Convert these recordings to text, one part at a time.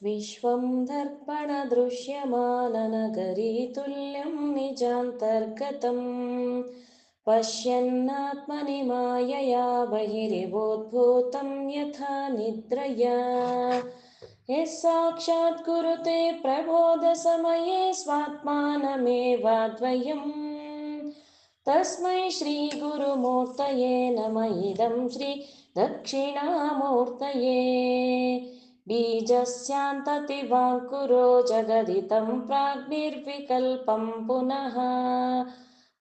विश्वं दर्पणदृश्यमाननगरीतुल्यं निजान्तर्गतम् पश्यन्नात्मनि मायया बहिरिवोद्भूतं यथा निद्रया यः साक्षात् कुरुते प्रबोधसमये स्वात्मानमेवाद्वयम् तस्मै श्रीगुरुमूर्तये नमः इदं श्री दक्षिणामूर्तये बीजस्यान्ततिवाङ्कुरो जगदितं प्राग्निर्विकल्पं पुनः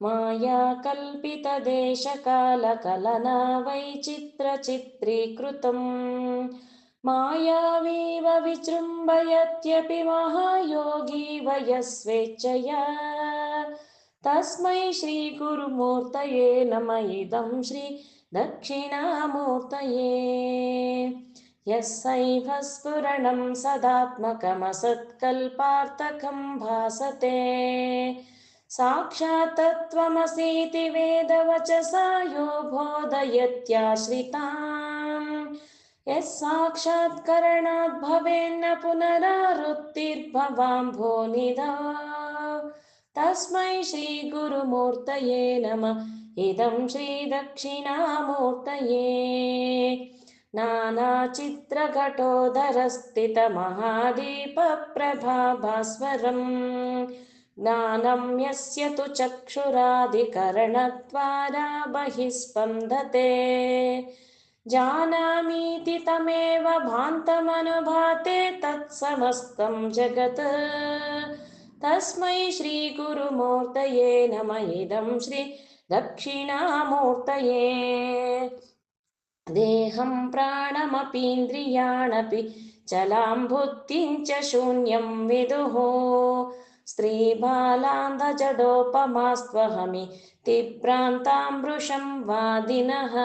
मायाकल्पितदेशकालकलना वैचित्रचित्रीकृतम् मायावीव विजृम्भयत्यपि महायोगी वयस्वेच्छया तस्मै श्रीगुरुमूर्तये नमः इदं श्री दक्षिणामूर्तये यस्सैव स्फुरणं सदात्मकमसत्कल्पार्थकं भासते साक्षात् तत्त्वमसीति वेदवचसा यो बोधयत्याश्रितान् यः साक्षात्करणात् भवेन्न पुनरावृत्तिर्भवाम्भोनिधा तस्मै श्रीगुरुमूर्तये नमः इदं श्रीदक्षिणामूर्तये नानाचित्रघटोदरस्थितमहादीपप्रभाभास्वरम् ज्ञानं यस्य तु चक्षुरादिकरणद्वारा बहिः स्पन्दते जानामीति तमेव भान्तमनुभाते तत्समस्तं जगत् तस्मै श्रीगुरुमूर्तये नमः इदं श्री दक्षिणामूर्तये देहं प्राणमपीन्द्रियाणपि चलां बुद्धिं च शून्यं विदुः स्त्रीबालान्धजडोपमास्त्वहमितिभ्रान्तां वृषं वादिनः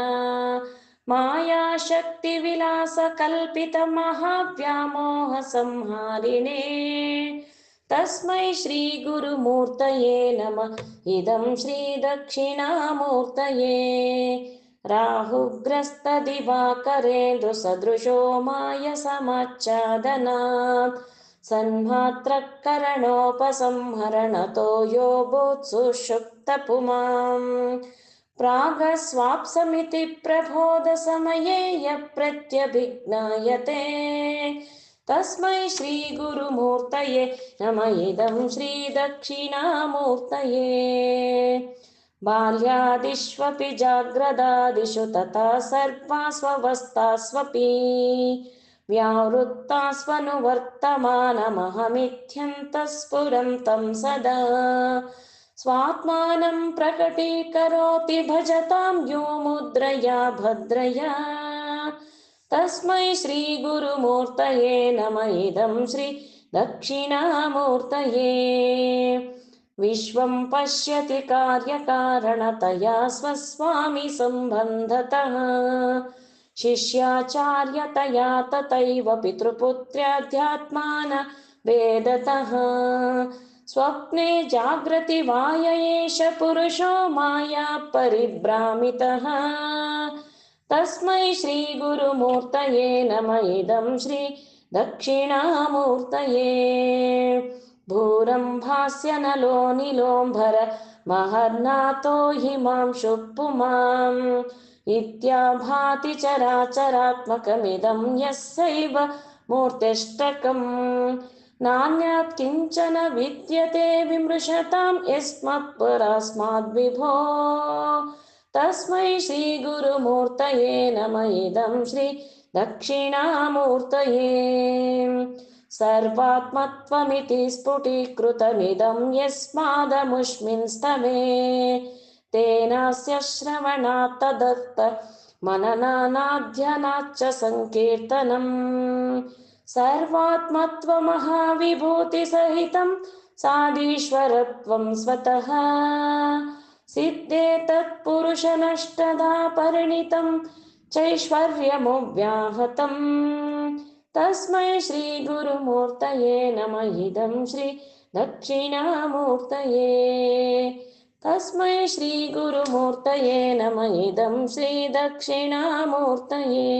मायाशक्तिविलासकल्पितमहाव्यामोहसंहारिणे तस्मै श्रीगुरुमूर्तये नमः इदं श्रीदक्षिणामूर्तये राहुग्रस्तदिवाकरेन्दुसदृशो मायसमाच्छादनात् सन्मात्रकरणोपसंहरणतो यो बोत्सुषुप्तपुमाम् प्रागस्वाप्समिति प्रबोधसमये यः प्रत्यभिज्ञायते तस्मै श्रीगुरुमूर्तये नमः इदं श्रीदक्षिणामूर्तये बाल्यादिष्वपि जाग्रदादिषु तथा सर्वास्वस्थास्वपि व्यावृत्तास्वनुवर्तमानमहमिथ्यन्तः सदा स्वात्मानं प्रकटीकरोति भजतां यो मुद्रया भद्रया तस्मै श्रीगुरुमूर्तये नमः इदं श्री दक्षिणामूर्तये विश्वं पश्यति कार्यकारणतया स्वस्वामि सम्बन्धतः शिष्याचार्यतया तथैव पितृपुत्र्याध्यात्मान वेदतः स्वप्ने जागृति वाय एष पुरुषो माया परिभ्रामितः तस्मै श्रीगुरुमूर्तये नमः इदं श्री दक्षिणामूर्तये भूरम्भास्य नलो नीलोऽम्बर महर्नाथो हिमांशुः पुमान् इत्याभाति चराचरात्मकमिदं यस्यैव मूर्त्यष्टकम् नान्यात् किञ्चन विद्यते विमृशतां यस्मत्परास्माद्विभो तस्मै श्रीगुरुमूर्तये नमः इदं श्री दक्षिणामूर्तये सर्वात्मत्वमिति स्फुटीकृतमिदं यस्मादमुष्मिन् स्तवे तेनास्य श्रवणात् तदर्थ मननानाध्यनाच्च संकीर्तनम् सर्वात्मत्वमहाविभूतिसहितं साधीश्वरत्वं स्वतः सिद्धे तत्पुरुषनष्टधा परिणितं चैश्वर्यमुव्याहतम् तस्मै श्रीगुरुमूर्तये नमः इदं श्री दक्षिणामूर्तये तस्मै श्रीगुरुमूर्तये नमः इदं श्री दक्षिणामूर्तये।